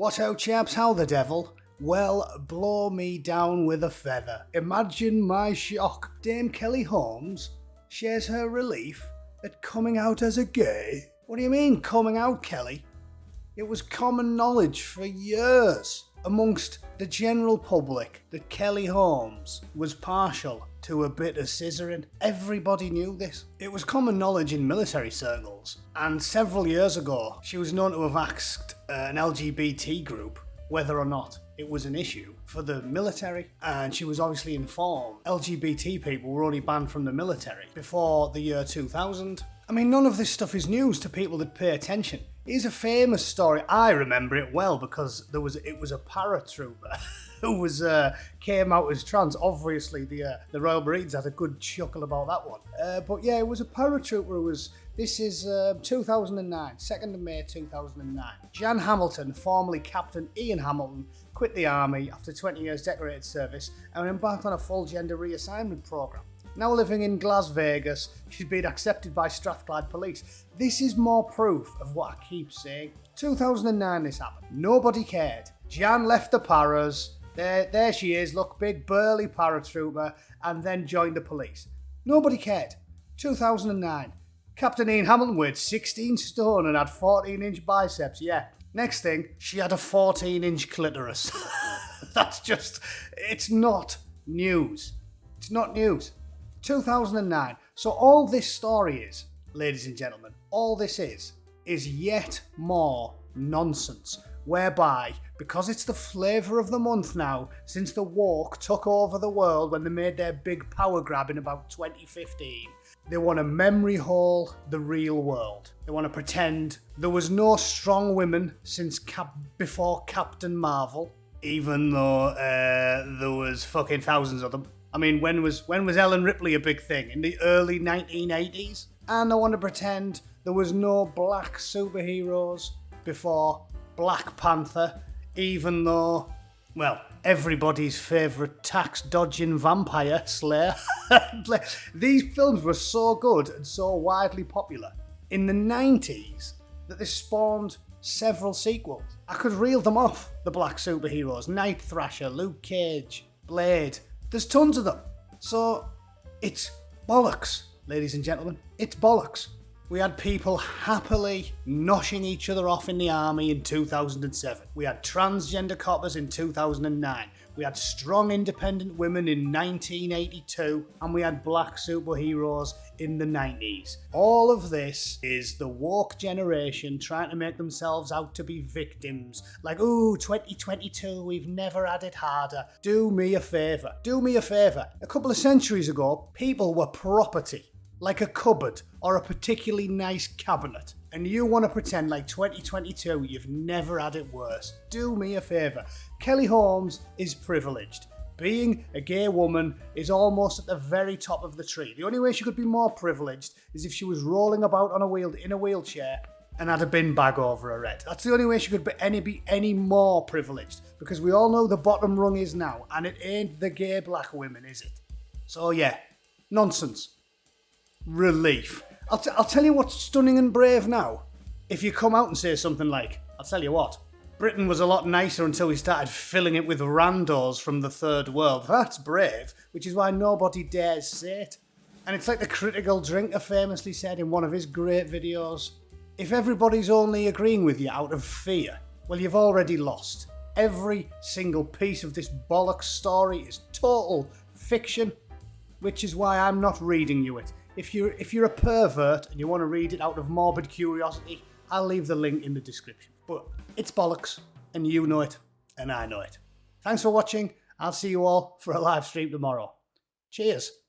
What ho chaps, how the devil? Well, blow me down with a feather. Imagine my shock. Dame Kelly Holmes shares her relief at coming out as a gay. What do you mean, coming out, Kelly? It was common knowledge for years amongst the general public that Kelly Holmes was partial to a bit of scissoring. Everybody knew this. It was common knowledge in military circles, and several years ago she was known to have asked an LGBT group whether or not it was an issue for the military, and she was obviously informed LGBT people were only banned from the military before the year 2000. I mean, none of this stuff is news to people that pay attention. It is a famous story. I remember it well because it was a paratrooper who came out as trans. Obviously, the Royal Marines had a good chuckle about that one. But yeah, it was a paratrooper who was. This is 2009, 2nd of May 2009. Jan Hamilton, formerly Captain Ian Hamilton, quit the army after 20 years decorated service and embarked on a full gender reassignment programme. Now living in Las Vegas, she's been accepted by Strathclyde Police. This is more proof of what I keep saying. 2009 this happened. Nobody cared. Jan left the paras. There she is, look, big burly paratrooper, and then joined the police. Nobody cared. 2009. Captain Ian Hamilton weighed 16 stone and had 14-inch biceps, yeah. Next thing, she had a 14-inch clitoris. It's not news. It's not news. 2009. So all this story is, ladies and gentlemen, all this is yet more nonsense. Whereby, because it's the flavour of the month now, since the woke took over the world when they made their big power grab in about 2015, they want to memory hole the real world. They want to pretend there was no strong women since before Captain Marvel, even though there was fucking thousands of them. I mean, when was Ellen Ripley a big thing? In the early 1980s? And I want to pretend there was no black superheroes before Black Panther, even though, well, everybody's favourite tax-dodging vampire slayer. These films were so good and so widely popular in the 90s that they spawned several sequels. I could reel them off, the black superheroes. Night Thrasher, Luke Cage, Blade. There's tons of them. So, it's bollocks, ladies and gentlemen. It's bollocks. We had people happily noshing each other off in the army in 2007. We had transgender coppers in 2009. We had strong independent women in 1982. And we had black superheroes in the 90s. All of this is the woke generation trying to make themselves out to be victims. Like, ooh, 2022, we've never had it harder. Do me a favour. Do me a favour. A couple of centuries ago, people were property. Like a cupboard or a particularly nice cabinet, and you want to pretend like 2022 you've never had it worse. Do me a favour. Kelly Holmes is privileged. Being a gay woman is almost at the very top of the tree. The only way she could be more privileged is if she was rolling about in a wheelchair and had a bin bag over her head. That's the only way she could be any more privileged, because we all know the bottom rung is now, and it ain't the gay black women, is it? So yeah, nonsense. Relief. I'll tell you what's stunning and brave now. If you come out and say something like, I'll tell you what, Britain was a lot nicer until we started filling it with randos from the third world. That's brave, which is why nobody dares say it. And it's like the critical drinker famously said in one of his great videos, if everybody's only agreeing with you out of fear, well, you've already lost. Every single piece of this bollocks story is total fiction, which is why I'm not reading you it. If you're a pervert and you want to read it out of morbid curiosity, I'll leave the link in the description. But it's bollocks, and you know it, and I know it. Thanks for watching. I'll see you all for a live stream tomorrow. Cheers.